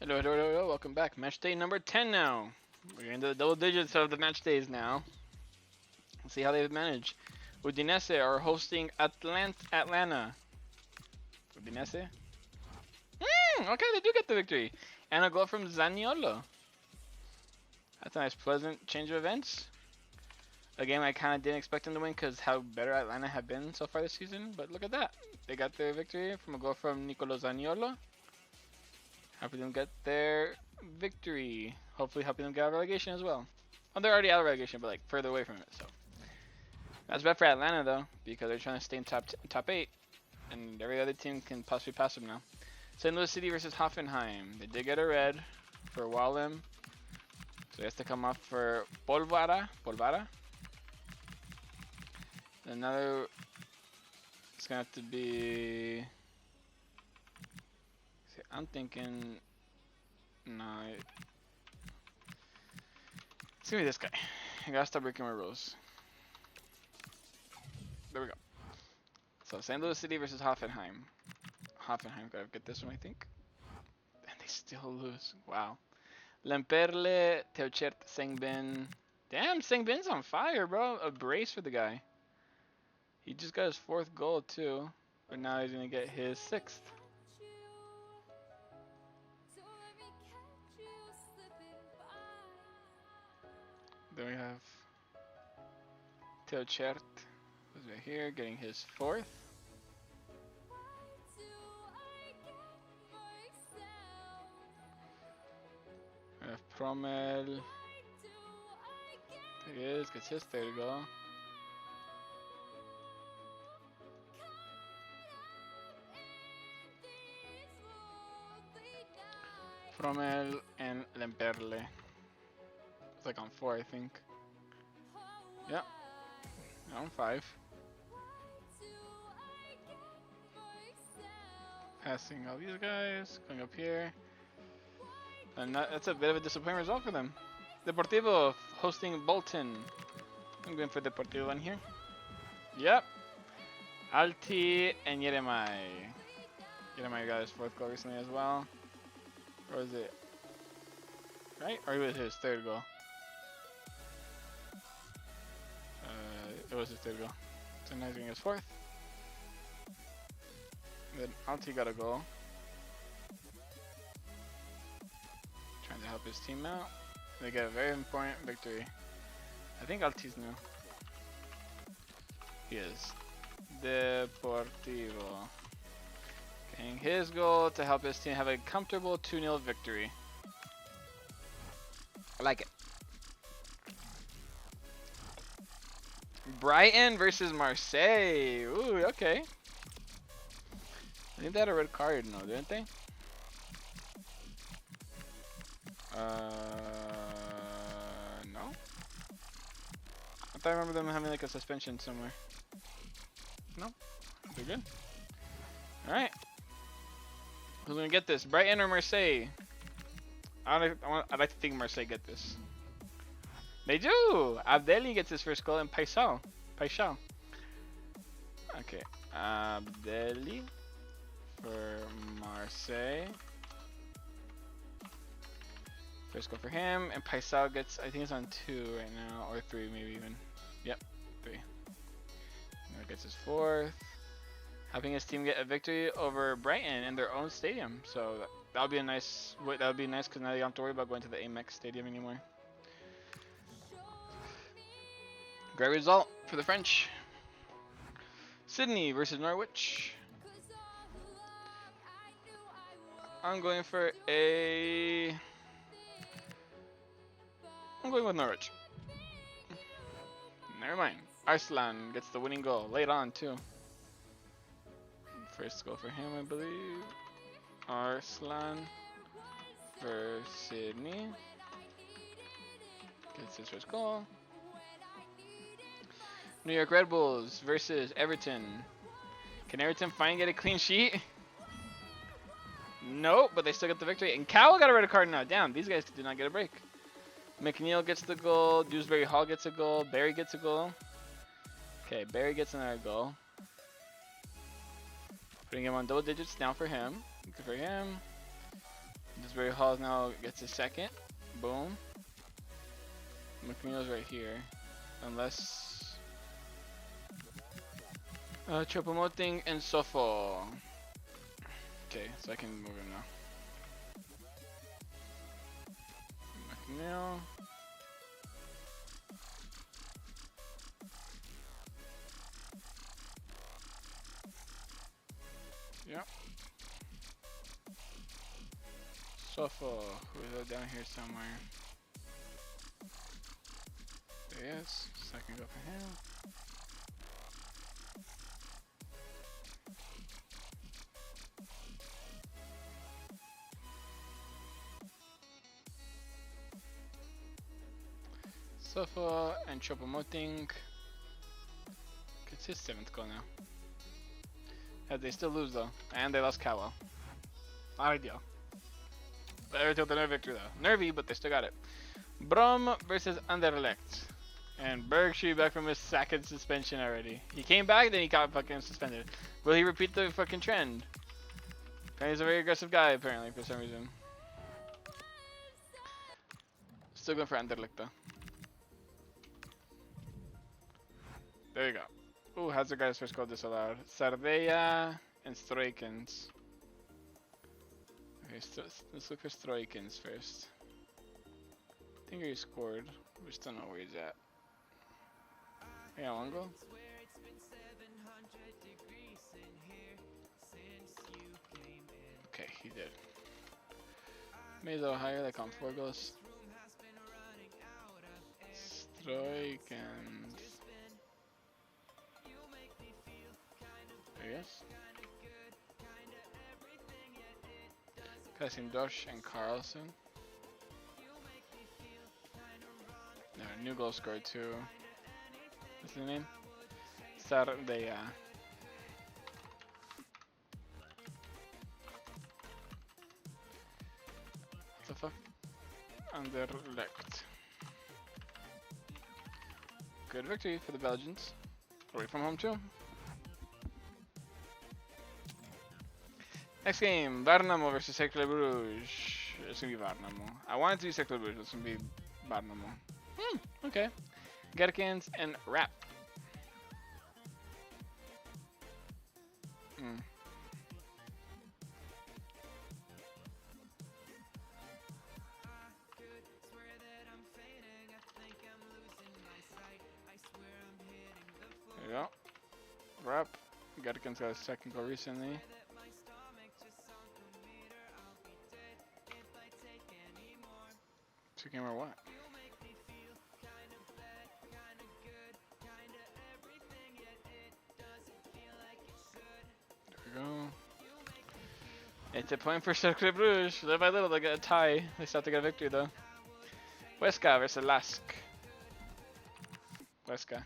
Hello, hello, hello, hello, welcome back. Match day number 10 now. We're into the double digits of the match days now. Let's see how they've managed. Udinese are hosting Atlanta. Udinese? Okay, they do get the victory. And a goal from Zaniolo. That's a nice, pleasant change of events. A game I kind of didn't expect them to win because how better Atlanta have been so far this season. But look at that. They got their victory from a goal from Nicolo Zaniolo. Helping them get their victory. Hopefully helping them get out of relegation as well. Well, they're already out of relegation, but like further away from it. So that's bad for Atlanta though, because they're trying to stay in top 8, and every other team can possibly pass them now. St. Louis City versus Hoffenheim. They did get a red for Wallem, so he has to come off for Polvara. Another. It's gonna have to be. See, I'm thinking. No. It's gonna be this guy. I gotta stop breaking my rules. There we go. So St. Louis City versus Hoffenheim. Hoffenheim gotta get this one, I think. And they still lose. Wow. Lemperle, Teochert, Sengbin. Damn, Sengbin's on fire, bro. A brace for the guy. He just got his 4th goal too, but now he's gonna get his 6th. Then we have Teochert, who's right here, getting his 4th. We have Promel. There he is, gets his 3rd goal. Promel and Lemperle. It's like on 4, I think. Yep. On 5. Passing all these guys, going up here. And that's a bit of a disappointing result for them. Deportivo hosting Bolton. I'm going for Deportivo in here. Yep. Alti and Yeremai. Yeremai got his 4th goal recently as well. Or was it? Right? Or was it his 3rd goal? It was his 3rd goal. So now he's getting his 4th. And then Alti got a goal. Trying to help his team out. They get a very important victory. I think Alti's new. He is. Deportivo. Getting his goal to help his team have a comfortable 2-0 victory. I like it. Brighton versus Marseille. Ooh, okay. I think they had a red card, no, didn't they? No. I thought I remember them having like a suspension somewhere. No, they're good. All right. Who's gonna get this? Brighton or Marseille? I'd like to think Marseille get this. They do! Abdelli gets his 1st goal and Paisao. Okay. Abdelli for Marseille. 1st goal for him. And Paisao gets, I think it's on 2 right now. Or 3 maybe even. Yep, 3. Now gets his 4th. Helping his team get a victory over Brighton in their own stadium. So that'll be a nice. That'll be nice because now you don't have to worry about going to the Amex Stadium anymore. Great result for the French. Sydney versus Norwich. I'm going for a. I'm going with Norwich. Never mind. Arslan gets the winning goal. Late on too. 1st goal for him, I believe. Arslan for Sydney. Gets his 1st goal. New York Red Bulls versus Everton. Can Everton finally get a clean sheet? Nope, but they still get the victory. And Cowell got a red card now. Damn, these guys did not get a break. McNeil gets the goal. Dewsbury Hall gets a goal. Barry gets a goal. Okay, Barry gets another goal. Putting him on double digits now for him. Good for him. Asbury Hall now gets a second. Boom. McNeil's right here. Unless... Chopomoting and Sofo. Okay, so I can move him now. McNeil. Yep. Sofo, who's down here somewhere. There he is. Second go for him. Sofo and Chopomoting gets his 7th goal now. Yeah, they still lose though, and they lost Cowell. Not ideal. Better till the nerve victory though. Nervy, but they still got it. Brom versus Anderlecht. And Berg should be back from his second suspension already. He came back, then he got fucking suspended. Will he repeat the fucking trend? Apparently he's a very aggressive guy, apparently, for some reason. Still going for Anderlecht though. There you go. Ooh, how's the guy's first goal disallowed? Sardeia and Stroikens. Okay, let's look for Stroikens first. I think he scored. We just don't know where he's at. Yeah, one goal? Okay, he did. Maybe a little higher, like on 4 goals. Stroikens. There he is. Kassim Dosh and Carlson. No, new goal scored too. What's his name? Sardeia. What the fuck? Anderlecht. Good victory for the Belgians. Away from home too. Next game, Varnamo versus Cercle Bruges. It's gonna be Varnamo. I want it to be Cercle Bruges, but it's gonna be Varnamo. Okay. Gerkens and Rap. There you go. Rap. Gerkens got a second goal recently. Two game or what? There we go. It's a point for Cercle Bruges. Little by little they get a tie. They start to get a victory though. Huesca versus Lask. Huesca.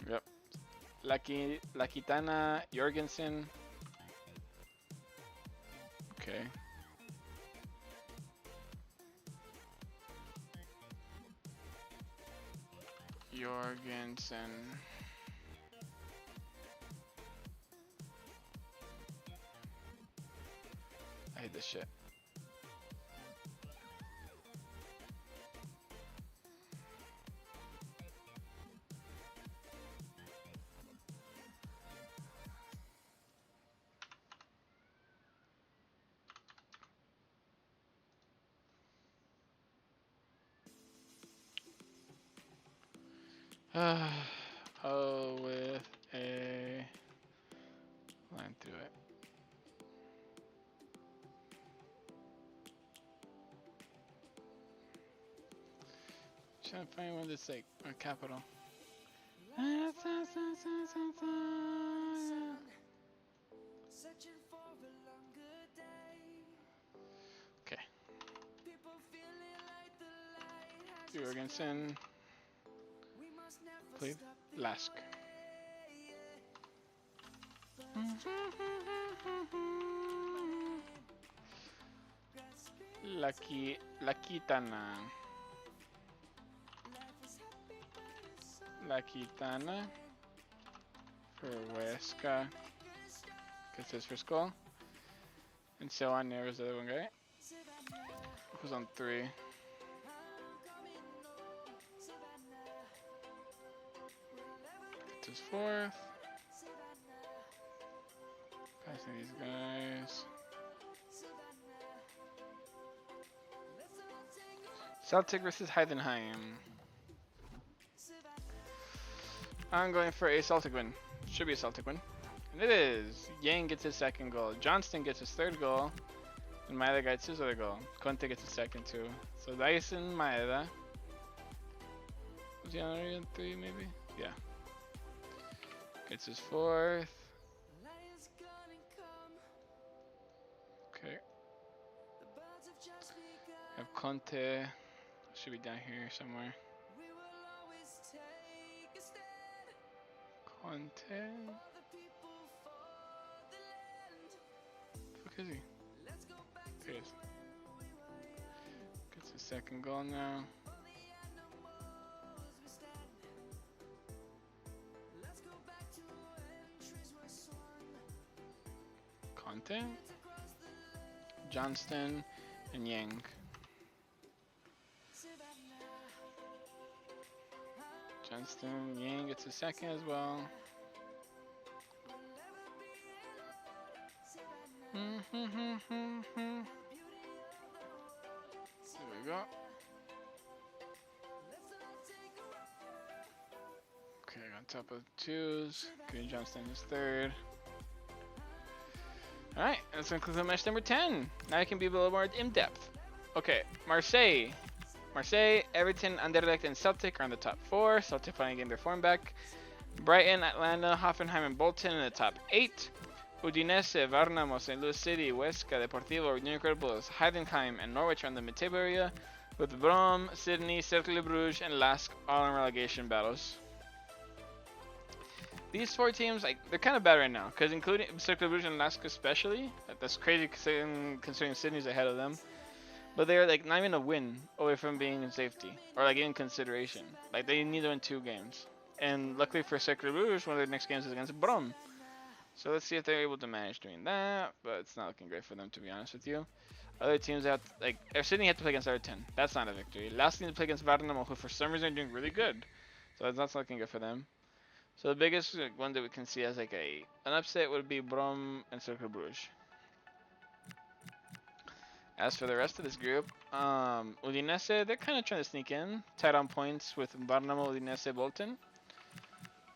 Yep. Lakitana Jorgensen. Okay. Jorgensen. I hate this shit. Oh, with a line through it. Trying to find one that's like a capital. Okay. Jorgensen. Play Lask. Lakitana. Lakitana for Huesca. Gets his first goal. And so on there was the other one, right? Who's on 3? Gets his 4th. Passing these guys. Celtic versus Heidenheim. I'm going for a Celtic win. Should be a Celtic win. And it is. Yang gets his 2nd goal. Johnston gets his 3rd goal. And Maeda gets his other goal. Conte gets his 2nd too. So Dyson, Maeda. Was he already on 3 maybe? Yeah. Gets his 4th. Okay. Have Conte. Should be down here somewhere. Conte. Fuck is he? There he is. Gets his 2nd goal now. Conte, Johnston, and Yang. Johnston, Yang gets his 2nd as well. There we go. Okay, on top of 2s. Green Johnston is 3rd. Alright, let's conclude match number 10. Now I can be a little more in depth. Okay, Marseille, Everton, Anderlecht, and Celtic are in the top 4. Celtic finally getting their form back. Brighton, Atlanta, Hoffenheim, and Bolton in the top 8. Udinese, Varnamo, St. Louis City, Huesca, Deportivo, Union Incredibles, Heidenheim, and Norwich are in the mid-table area, with Brom, Sydney, Cercle Bruges, and Lask all in relegation battles. These 4 teams, like, they're kind of bad right now, because including Cercle Bruges and Lask especially, that's crazy considering Sydney's ahead of them. But they're like not even a win away from being in safety or like in consideration. Like they need to win 2 games. And luckily for Cercle Bruges, one of their next games is against Brom. So let's see if they're able to manage doing that. But it's not looking great for them, to be honest with you. Other teams have to, like Sydney had to play against Everton. That's not a victory. Last need to play against Varnamo, who for some reason are doing really good. So that's not looking good for them. So the biggest one that we can see as like an upset would be Brom and Cercle Bruges. As for the rest of this group, Udinese, they're kind of trying to sneak in, tied on points with Varnamo, Udinese, Bolton.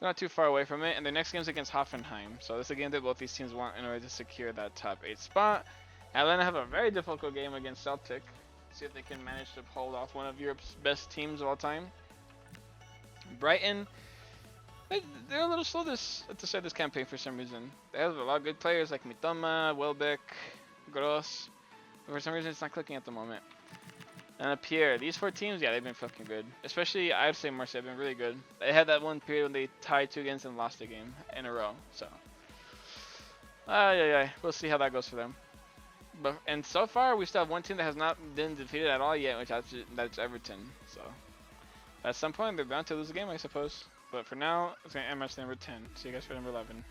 They're not too far away from it, and their next game is against Hoffenheim. So this is a game that both these teams want in order to secure that top 8 spot. Atlanta have a very difficult game against Celtic. See if they can manage to hold off one of Europe's best teams of all time. Brighton, they're a little slow to start this campaign for some reason. They have a lot of good players like Mitoma, Welbeck, Gross. For some reason, it's not clicking at the moment. And up here, these 4 teams, yeah, they've been fucking good. Especially, I'd say Marseille have been really good. They had that one period when they tied 2 games and lost a game in a row. So, we'll see how that goes for them. And so far, we still have one team that has not been defeated at all yet, which that's Everton. So, at some point, they're bound to lose a game, I suppose. But for now, it's going to end match number 10. See you guys for number 11.